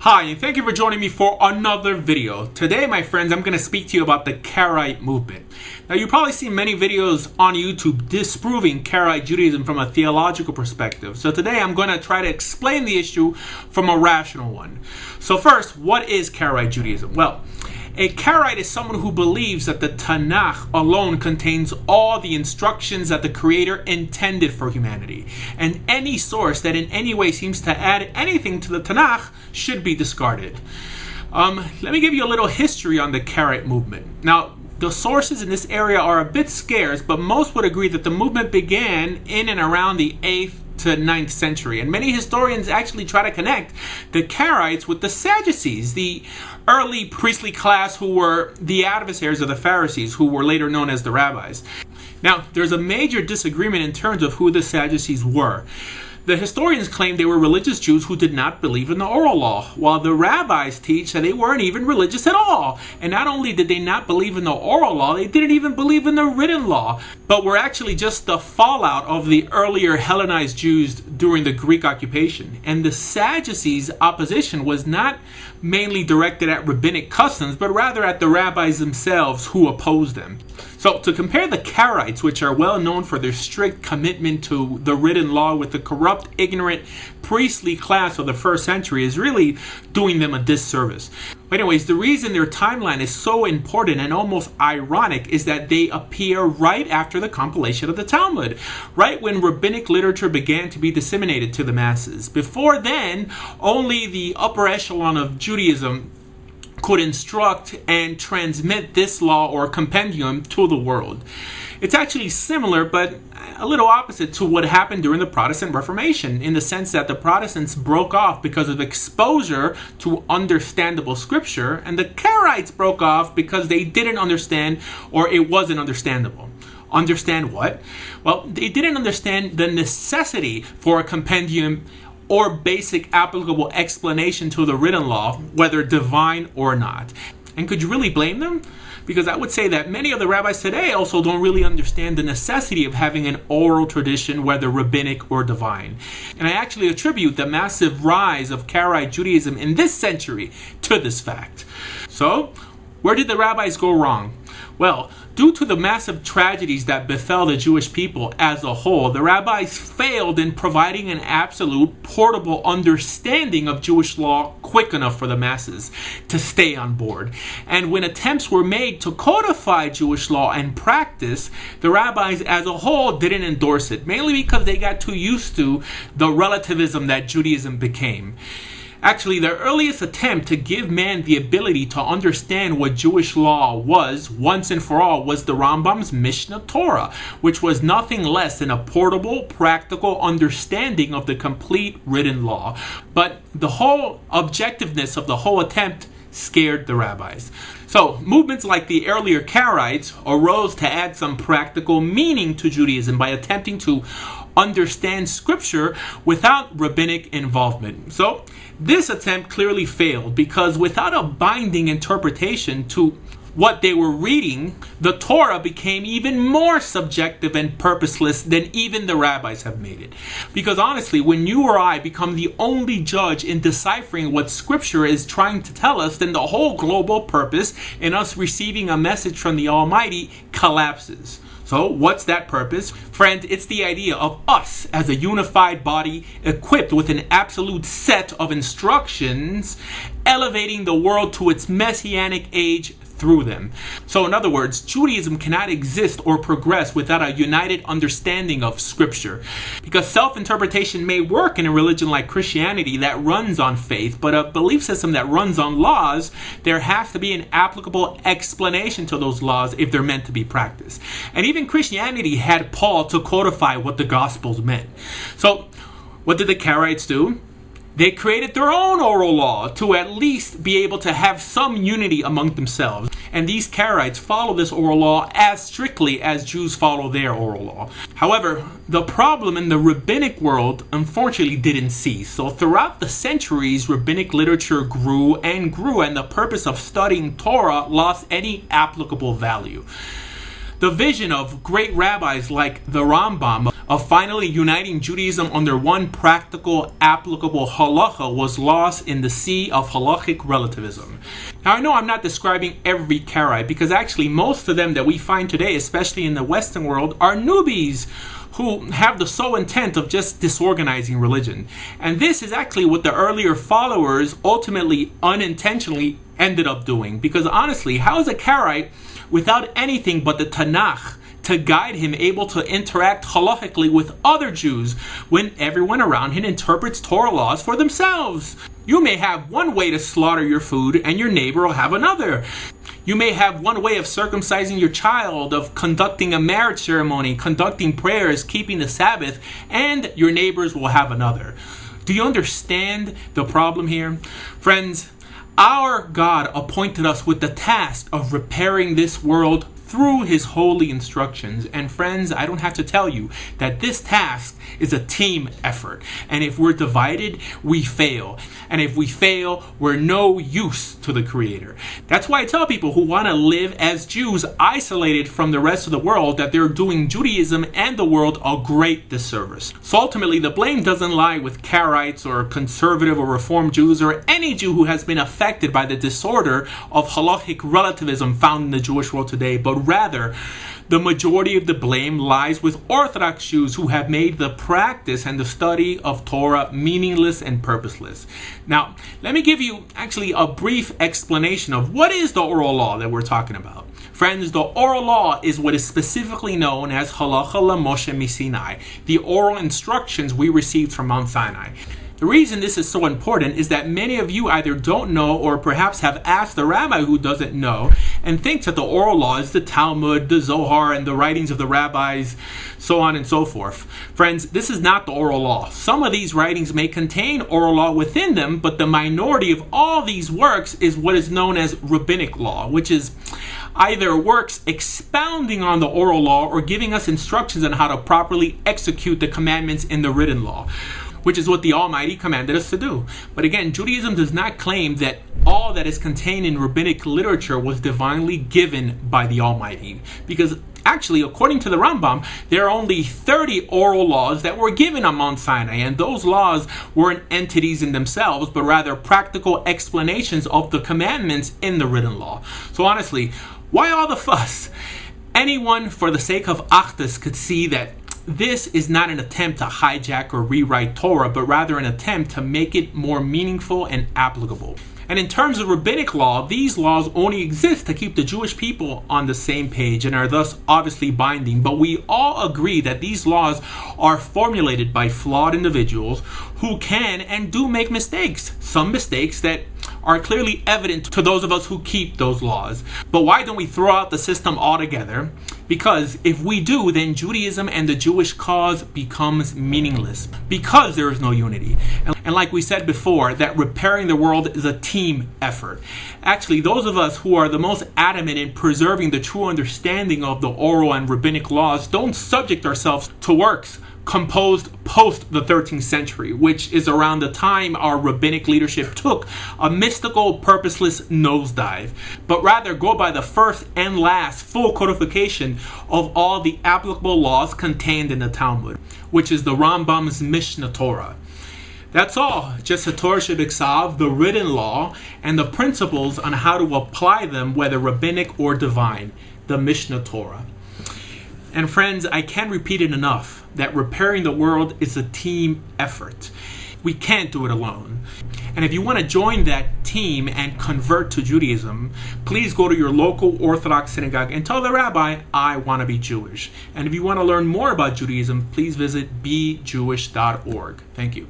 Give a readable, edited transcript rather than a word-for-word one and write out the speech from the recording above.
Hi, and thank you for joining me for another video. Today, my friends, I'm going to speak to you about the Karaite movement. Now, you've probably seen many videos on YouTube disproving Karaite Judaism from a theological perspective. So today, I'm going to try to explain the issue from a rational one. So first, what is Karaite Judaism? Well, a Karaite is someone who believes that the Tanakh alone contains all the instructions that the Creator intended for humanity, and any source that in any way seems to add anything to the Tanakh should be discarded. Let me give you a little history on the Karaite movement. Now, the sources in this area are a bit scarce, but most would agree that the movement began in and around the 8th to 9th century, and many historians actually try to connect the Karaites with the Sadducees, the early priestly class who were the adversaries of the Pharisees, who were later known as the rabbis. Now, there's a major disagreement in terms of who the Sadducees were. The historians claim they were religious Jews who did not believe in the oral law, while the rabbis teach that they weren't even religious at all. And not only did they not believe in the oral law, they didn't even believe in the written law, but were actually just the fallout of the earlier Hellenized Jews during the Greek occupation. And the Sadducees' opposition was not mainly directed at rabbinic customs, but rather at the rabbis themselves who opposed them. So to compare the Karaites, which are well known for their strict commitment to the written law, with the corrupt, ignorant, priestly class of the first century is really doing them a disservice. But anyways, the reason their timeline is so important and almost ironic is that they appear right after the compilation of the Talmud, right when rabbinic literature began to be disseminated to the masses. Before then, only the upper echelon of Judaism could instruct and transmit this law or compendium to the world. It's actually similar, but a little opposite to what happened during the Protestant Reformation, in the sense that the Protestants broke off because of exposure to understandable scripture, and the Karaites broke off because they didn't understand, or it wasn't understandable. Understand what? Well, they didn't understand the necessity for a compendium or basic applicable explanation to the written law, whether divine or not. And could you really blame them? Because I would say that many of the rabbis today also don't really understand the necessity of having an oral tradition, whether rabbinic or divine. And I actually attribute the massive rise of Karaite Judaism in this century to this fact. So, where did the rabbis go wrong? Well, due to the massive tragedies that befell the Jewish people as a whole, the rabbis failed in providing an absolute, portable understanding of Jewish law quick enough for the masses to stay on board. And when attempts were made to codify Jewish law and practice, the rabbis as a whole didn't endorse it, mainly because they got too used to the relativism that Judaism became. Actually, the earliest attempt to give man the ability to understand what Jewish law was, once and for all, was the Rambam's Mishnah Torah, which was nothing less than a portable, practical understanding of the complete written law. But the whole objectiveness of the whole attempt scared the rabbis. So, movements like the earlier Karaites arose to add some practical meaning to Judaism by attempting to understand scripture without rabbinic involvement. So, this attempt clearly failed, because without a binding interpretation to what they were reading, the Torah became even more subjective and purposeless than even the rabbis have made it. Because honestly, when you or I become the only judge in deciphering what scripture is trying to tell us, then the whole global purpose in us receiving a message from the Almighty collapses. So what's that purpose? Friend, it's the idea of us as a unified body equipped with an absolute set of instructions, elevating the world to its messianic age through them. So in other words, Judaism cannot exist or progress without a united understanding of scripture. Because self-interpretation may work in a religion like Christianity that runs on faith, but a belief system that runs on laws, there has to be an applicable explanation to those laws if they're meant to be practiced. And even Christianity had Paul to codify what the Gospels meant. So what did the Karaites do? They created their own oral law to at least be able to have some unity among themselves. And these Karaites follow this oral law as strictly as Jews follow their oral law. However, the problem in the rabbinic world unfortunately didn't cease. So throughout the centuries, rabbinic literature grew, and the purpose of studying Torah lost any applicable value. The vision of great rabbis like the Rambam of finally uniting Judaism under one practical, applicable halacha was lost in the sea of halachic relativism. Now, I know I'm not describing every Karaite, because actually most of them that we find today, especially in the Western world, are newbies who have the sole intent of just disorganizing religion. And this is actually what the earlier followers ultimately unintentionally ended up doing. Because honestly, how is a Karaite without anything but the Tanakh to guide him able to interact halachically with other Jews when everyone around him interprets Torah laws for themselves? You may have one way to slaughter your food and your neighbor will have another. You may have one way of circumcising your child, of conducting a marriage ceremony, conducting prayers, keeping the Sabbath, and your neighbors will have another. Do you understand the problem here? Friends, our God appointed us with the task of repairing this world through his holy instructions. And friends, I don't have to tell you that this task is a team effort. And if we're divided, we fail. And if we fail, we're no use to the Creator. That's why I tell people who want to live as Jews isolated from the rest of the world that they're doing Judaism and the world a great disservice. So ultimately, the blame doesn't lie with Karaites or conservative or Reform Jews or any Jew who has been affected by the disorder of halachic relativism found in the Jewish world today, but rather, the majority of the blame lies with Orthodox Jews who have made the practice and the study of Torah meaningless and purposeless. Now, let me give you actually a brief explanation of what is the oral law that we're talking about. Friends, the oral law is what is specifically known as Halacha LaMoshe MiSinai, the oral instructions we received from Mount Sinai. The reason this is so important is that many of you either don't know or perhaps have asked the rabbi who doesn't know and thinks that the oral law is the Talmud, the Zohar, and the writings of the rabbis, so on and so forth. Friends, this is not the oral law. Some of these writings may contain oral law within them, but the minority of all these works is what is known as rabbinic law, which is either works expounding on the oral law or giving us instructions on how to properly execute the commandments in the written law, which is what the Almighty commanded us to do. But again, Judaism does not claim that all that is contained in rabbinic literature was divinely given by the Almighty. Because actually, according to the Rambam, there are only 30 oral laws that were given on Mount Sinai, and those laws weren't entities in themselves, but rather practical explanations of the commandments in the written law. So honestly, why all the fuss? Anyone, for the sake of Achdus, could see that this is not an attempt to hijack or rewrite Torah, but rather an attempt to make it more meaningful and applicable. And in terms of rabbinic law, these laws only exist to keep the Jewish people on the same page and are thus obviously binding. But we all agree that these laws are formulated by flawed individuals who can and do make mistakes. Some mistakes that are clearly evident to those of us who keep those laws. But why don't we throw out the system altogether? Because if we do, then Judaism and the Jewish cause becomes meaningless, because there is no unity. And like we said before, that repairing the world is a team effort. Actually, those of us who are the most adamant in preserving the true understanding of the oral and rabbinic laws don't subject ourselves to works composed post the 13th century, which is around the time our rabbinic leadership took a mystical, purposeless nosedive, but rather go by the first and last full codification of all the applicable laws contained in the Talmud, which is the Rambam's Mishnah Torah. That's all, just a Torah Shebiksav, the written law, and the principles on how to apply them, whether rabbinic or divine, the Mishnah Torah. And friends, I can't repeat it enough that repairing the world is a team effort. We can't do it alone. And if you want to join that team and convert to Judaism, please go to your local Orthodox synagogue and tell the rabbi, I want to be Jewish. And if you want to learn more about Judaism, please visit bejewish.org. Thank you.